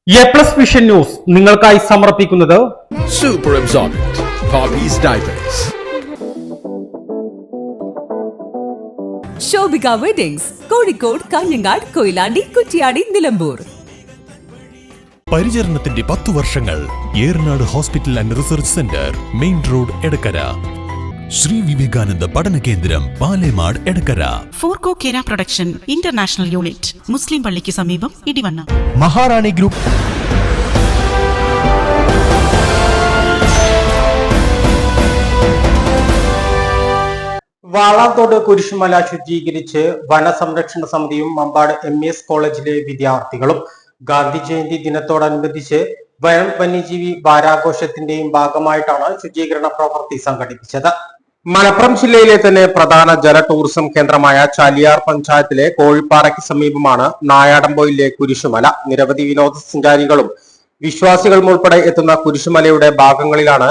A+ vision news നിങ്ങൾക്കായി സമർപ്പിക്കുന്നത് Super Absorbent Poppy's Diapers. Shobhika weddings Kozhikode, Kanhangad, Koyilandy, Kuttiady, Nilambur. പരിചരണത്തിന്റെ 10 വർഷങ്ങൾ. Eranad hospital and research centre, main road, Edakkara. Sree Vivekananda പഠന കേന്ദ്രം, പാലേമാട്, എടക്കര. ഫോർകോ കേര പ്രൊഡക്ഷൻ ഇന്റർനാഷണൽ യൂണിറ്റ്, മുസ്ലിം പള്ളിക്ക് സമീപം, ഇടിവണ്ണ. മഹാറാണി ഗ്രൂപ്പ്. വാളാത്തോട് കുരിശുമല ശുചീകരിച്ച് വനസംരക്ഷണ സമിതിയും മമ്പാട് MES കോളേജിലെ വിദ്യാർത്ഥികളും ഗാന്ധി ജയന്തി ദിനത്തോടനുബന്ധിച്ച് വനം വന്യജീവി വാരാഘോഷത്തിന്റെയും ഭാഗമായിട്ടാണ് ശുചീകരണ പ്രവൃത്തി സംഘടിപ്പിച്ചത്. മലപ്പുറം ജില്ലയിലെ തന്നെ പ്രധാന ജല ടൂറിസം കേന്ദ്രമായ ചാലിയാർ പഞ്ചായത്തിലെ കോഴിപ്പാറയ്ക്ക് സമീപമാണ് നായാടംപൊയിലെ കുരിശുമല. നിരവധി വിനോദസഞ്ചാരികളും വിശ്വാസികളും ഉൾപ്പെടെ എത്തുന്ന കുരിശുമലയുടെ ഭാഗങ്ങളിലാണ്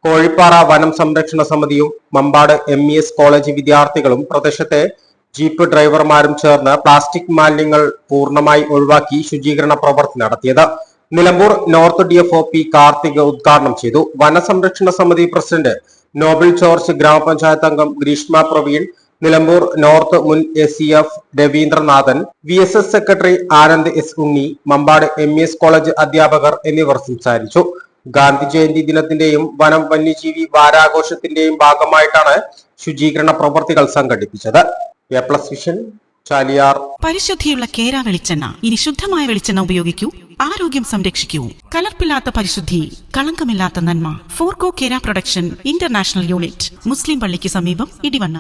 കോഴിപ്പാറ വനം സംരക്ഷണ സമിതിയും മമ്പാട് MES കോളേജ് വിദ്യാർത്ഥികളും പ്രദേശത്തെ ജീപ്പ് ഡ്രൈവർമാരും ചേർന്ന് പ്ലാസ്റ്റിക് മാലിന്യങ്ങൾ പൂർണ്ണമായി ഒഴിവാക്കി ശുചീകരണ പ്രവൃത്തി നടത്തിയത്. Nilambur north DFO P Karthik ഉദ്ഘാടനം ചെയ്തു. വനസംരക്ഷണ സമിതി പ്രസിഡന്റ് നോബിൾ ജോർജ്, ഗ്രാമപഞ്ചായത്ത് അംഗം ഗ്രീഷ്മ പ്രവീൺ, നിലമ്പൂർ നോർത്ത് മുൻ ACF Ravindranathan, VSS secretary Anand S ഉണ്ണി, മമ്പാട് MES കോളേജ് അധ്യാപകർ എന്നിവർ സംസാരിച്ചു. ഗാന്ധി ജയന്തി ദിനത്തിന്റെയും വനം വന്യജീവി വാരാഘോഷത്തിന്റെയും ഭാഗമായിട്ടാണ് ശുചീകരണ പ്രവർത്തികൾ സംഘടിപ്പിച്ചത്. A+ vision, Chaliyar. പരിശുദ്ധിയുള്ള കേര വെളിച്ചെണ്ണ. ഇനി ശുദ്ധമായ വെളിച്ചെണ്ണ ഉപയോഗിക്കൂ, ആരോഗ്യം സംരക്ഷിക്കൂ. കലർപ്പില്ലാത്ത പരിശുദ്ധി, കളങ്കമില്ലാത്ത നന്മ. ഫോർകോ കേര പ്രൊഡക്ഷൻ ഇന്റർനാഷണൽ യൂണിറ്റ്, മുസ്ലിം പള്ളിക്ക് സമീപം, ഇടിവണ്ണ.